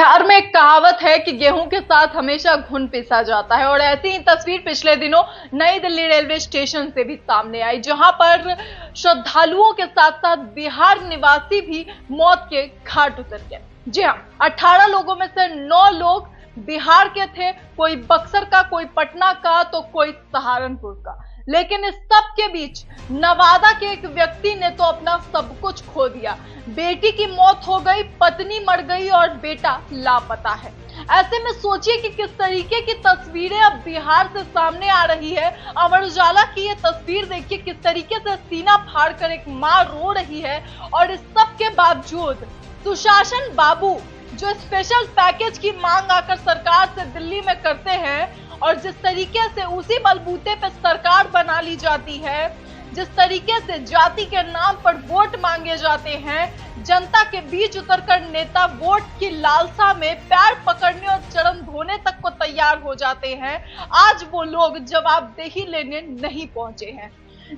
बिहार में एक कहावत है कि गेहूं के साथ हमेशा घुन पिसा जाता है और ऐसी ही तस्वीर पिछले दिनों नई दिल्ली रेलवे स्टेशन से भी सामने आई, जहां पर श्रद्धालुओं के साथ साथ बिहार निवासी भी मौत के घाट उतर गए। जी हां, 18 लोगों में से 9 लोग बिहार के थे, कोई बक्सर का, कोई पटना का, तो कोई सहारनपुर का। लेकिन इस सब के बीच नवादा के एक व्यक्ति ने तो अपना सब कुछ खो दिया। बेटी की मौत हो गई, पत्नी मर गई और बेटा लापता है। ऐसे में सोचिए कि किस तरीके की तस्वीरें अब बिहार से सामने आ रही है। अमर उजाला की ये तस्वीर देखिए, किस तरीके से सीना फाड़कर एक मां रो रही है। और इस सब के बावजूद सुशासन बाबू जो स्पेशल पैकेज की मांग आकर सरकार से दिल्ली में करते हैं, और जिस तरीके से उसी बलबूते पे सरकार बना ली जाती है, जिस तरीके से जाति के नाम पर वोट मांगे जाते हैं, जनता के बीच उतरकर नेता वोट की लालसा में पैर पकड़ने और चरण धोने तक को तैयार हो जाते हैं, आज वो लोग जवाबदेही लेने नहीं पहुंचे हैं।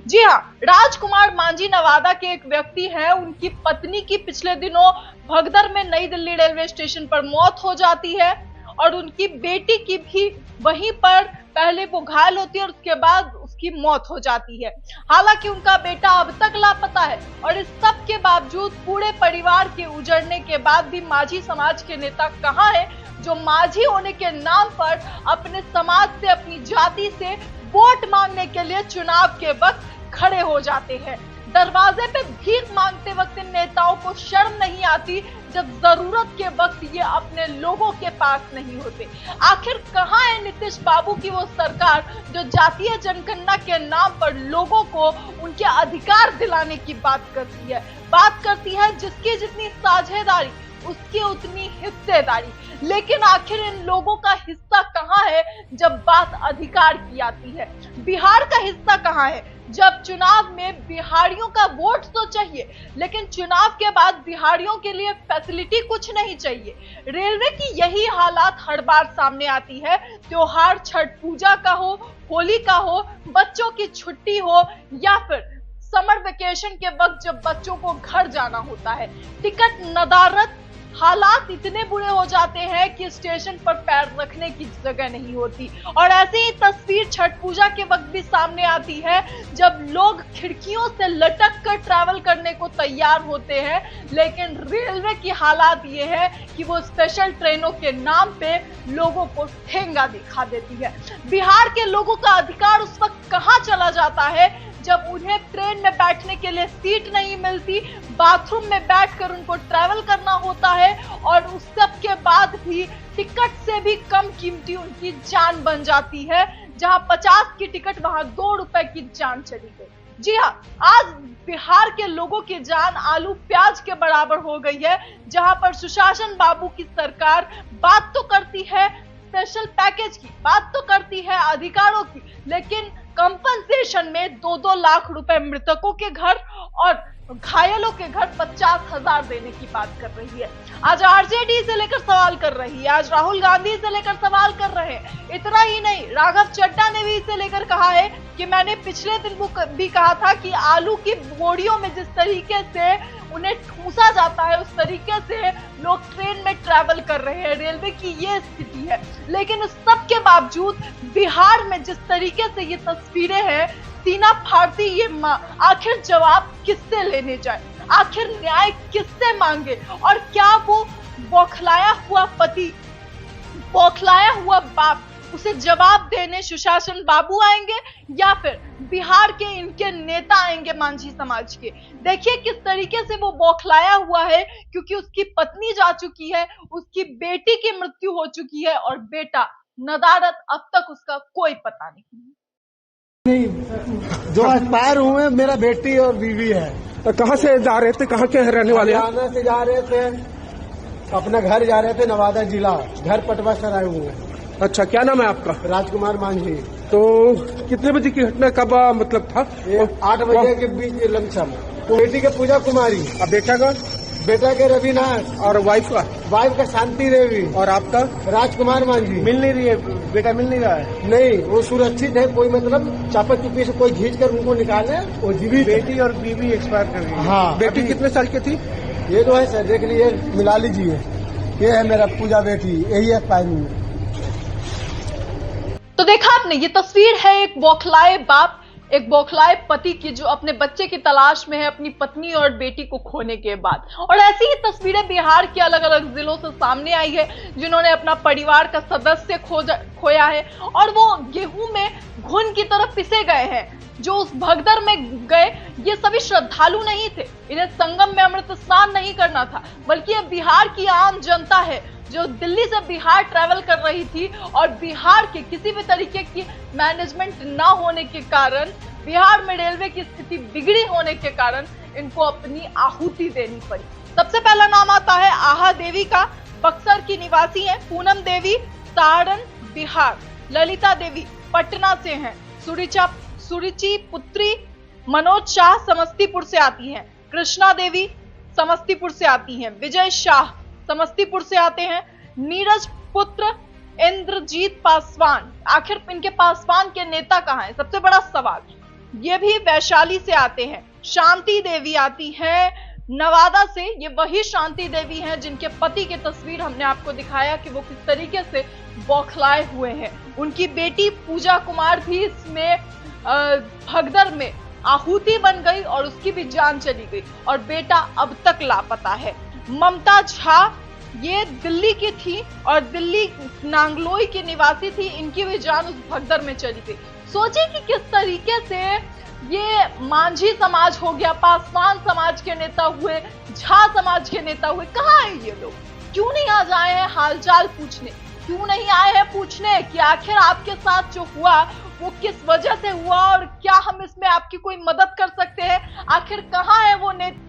जी हाँ, राजकुमार मांझी नवादा के एक व्यक्ति हैं। उनकी पत्नी की पिछले दिनों भगदड़ में नई दिल्ली रेलवे स्टेशन पर मौत हो जाती है और उनकी बेटी की भी वहीं पर पहले वो घायल होती है और उसके बाद उसकी मौत हो जाती है। हालांकि उनका बेटा अब तक लापता है और इस सब के बावजूद पूरे परिवार के उजड़ने के बाद भी माझी समाज के नेता कहां है, जो माझी होने के नाम पर अपने समाज से, अपनी जाति से वोट मांगने के लिए चुनाव के वक्त खड़े हो जाते हैं। दरवाजे पे भीख मांगते वक्त इन नेताओं को शर्म नहीं आती जब जरूरत के वक्त ये अपने लोगों के पास नहीं होते। आखिर कहां है नीतीश बाबू की वो सरकार जो जातीय जनगणना के नाम पर लोगों को उनके अधिकार दिलाने की बात करती है, जिसकी जितनी साझेदारी उसकी उतनी हिस्सेदारी। लेकिन आखिर इन लोगों का हिस्सा कहां है जब बात अधिकार की आती है? बिहार का हिस्सा कहां है जब चुनाव में बिहारियों का वोट तो चाहिए, लेकिन चुनाव के बाद बिहारियों के लिए फैसिलिटी कुछ नहीं चाहिए। रेलवे की यही हालात हर बार सामने आती है। त्योहार छठ पूजा का हो, होली का हो, बच्चों की छुट्टी हो, या फिर समर वेकेशन के वक्त जब बच्चों को घर जाना होता है, टिकट नदारत, हालात इतने बुरे हो जाते हैं कि स्टेशन पर पैर रखने की जगह नहीं होती। और ऐसे ही तस्वीर छठ पूजा के वक्त भी सामने आती है, जब लोग खिड़कियों से लटक कर ट्रैवल करने को तैयार होते हैं, लेकिन रेलवे की हालात ये है कि वो स्पेशल ट्रेनों के नाम पे लोगों को ठेंगा दिखा देती है। बिहार के लोगों का अधिकार उस वक्त कहां चला जाता है जब उन्हें ट्रेन में बैठने के लिए सीट नहीं मिलती, बाथरूम में बैठकर उनको ट्रैवल करना होता है, और उस सब के बाद भी टिकट से भी कम कीमती उनकी जान बन जाती है। जहां 50 की टिकट वहां 2 रुपए की जान चली गई। जी हाँ, आज बिहार के लोगों की जान आलू प्याज के बराबर हो गई है। जहां पर सुशासन बाबू की सरकार बात तो करती है स्पेशल पैकेज की, बात तो करती है अधिकारों की, लेकिन कंपनसेशन में 2-2 लाख रुपए मृतकों के घर और घायलों के घर 50,000 देने की बात कर रही है। आज आरजेडी से लेकर सवाल कर रही है, आज राहुल गांधी से लेकर सवाल कर रहे हैं। इतना ही नहीं, राघव चड्ढा ने भी इसे लेकर कहा है कि मैंने पिछले दिन भी कहा था कि आलू की बोरियों में जिस तरीके से उन्हें ठूसा जाता है, उस तरीके से लोग ट्रेन में ट्रैवल कर रहे हैं। रेलवे की ये स्थिति है। लेकिन इस सब के बावजूद बिहार में जिस तरीके से ये तस्वीरें हैं, सीना फाड़ती ये मां, आखिर जवाब किससे लेने जाए, आखिर न्याय किससे मांगे? और क्या वो बौखलाया हुआ पति, बौखलाया हुआ बाप उसे जवाब देने सुशासन बाबू आएंगे, या फिर बिहार के इनके नेता आएंगे मांझी समाज के? देखिए किस तरीके से वो बौखलाया हुआ है, क्योंकि उसकी पत्नी जा चुकी है, उसकी बेटी की मृत्यु हो चुकी है और बेटा नदारत अब तक उसका कोई पता नहीं। जो एक्सपायर हुए मेरा बेटी और बीवी है। तो कहाँ से जा रहे थे, कहाँ के रहने वाले? हरियाणा से जा रहे थे, अपना घर जा रहे थे, नवादा जिला, घर पटवा सराय हुए। अच्छा, क्या नाम है आपका? राजकुमार मांझी। तो कितने बजे की घटना कब मतलब था? 8 बजे के बीच लमसम। बेटी के पूजा कुमारी। अब बेटा का? बेटा के रविनाथ। और वाइफ का? वाइफ का शांति देवी। और आपका? राजकुमार मांझी। मिल नहीं रही है, बेटा मिल नहीं रहा है? नहीं, वो सुरक्षित है, कोई मतलब चापा चुपी से कोई खींच कर उनको निकाले, वो जीवित। बेटी और बीवी एक्सपायर कर गई। हाँ। बेटी कितने साल की थी? ये तो है सर, देख लीजिए, मिला लीजिए। ये है मेरा पूजा बेटी, यही है फाइनल। तो देखा आपने, ये तस्वीर है एक बौखलाए बाप, एक बौखलाए पति की जो अपने बच्चे की तलाश में है अपनी पत्नी और बेटी को खोने के बाद। और ऐसी ही तस्वीरें बिहार के अलग अलग जिलों से सामने आई है जिन्होंने अपना परिवार का सदस्य खोया है और वो गेहूं में घुन की तरफ पिसे गए हैं। जो उस भगदड़ में गए ये सभी श्रद्धालु नहीं थे, इन्हें संगम में अमृत स्नान नहीं करना था, बल्कि ये बिहार की आम जनता है जो दिल्ली से बिहार ट्रैवल कर रही थी और बिहार के किसी भी तरीके की मैनेजमेंट ना होने के कारण, बिहार में रेलवे की स्थिति बिगड़ी होने के कारण इनको अपनी आहुति देनी पड़ी। सबसे पहला नाम आता है आहा देवी का, बक्सर की निवासी हैं। पूनम देवी सारण बिहार, ललिता देवी पटना से हैं, सुरुचि पुत्री मनोज शाह समस्तीपुर से आती हैं, कृष्णा देवी समस्तीपुर से आती हैं, विजय शाह समस्तीपुर से आते हैं, नीरज पुत्र इंद्रजीत पासवान। आखिर इनके पासवान के नेता कहां हैं, सबसे बड़ा सवाल। ये भी वैशाली से आते हैं। शांति देवी आती है नवादा से, ये वही शांति देवी हैं जिनके पति की तस्वीर हमने आपको दिखाया कि वो किस तरीके से बौखलाए हुए हैं। उनकी बेटी पूजा कुमार भी इसमें भगदड़ में आहुति बन गई और उसकी भी जान चली गई और बेटा अब तक लापता है। ममता झा ये दिल्ली की थी और दिल्ली नांगलोई की निवासी थी, इनकी भी जान उस भगदड़ में चली गई। सोचिए कि किस तरीके से ये मांझी समाज हो गया, पासवान समाज के नेता हुए, झा समाज के नेता हुए। कहाँ है ये लोग? क्यों नहीं आज आए हैं हालचाल पूछने? क्यों नहीं आए हैं पूछने कि आखिर आपके साथ जो हुआ वो किस वजह से हुआ और क्या हम इसमें आपकी कोई मदद कर सकते हैं? आखिर कहाँ है वो नेता?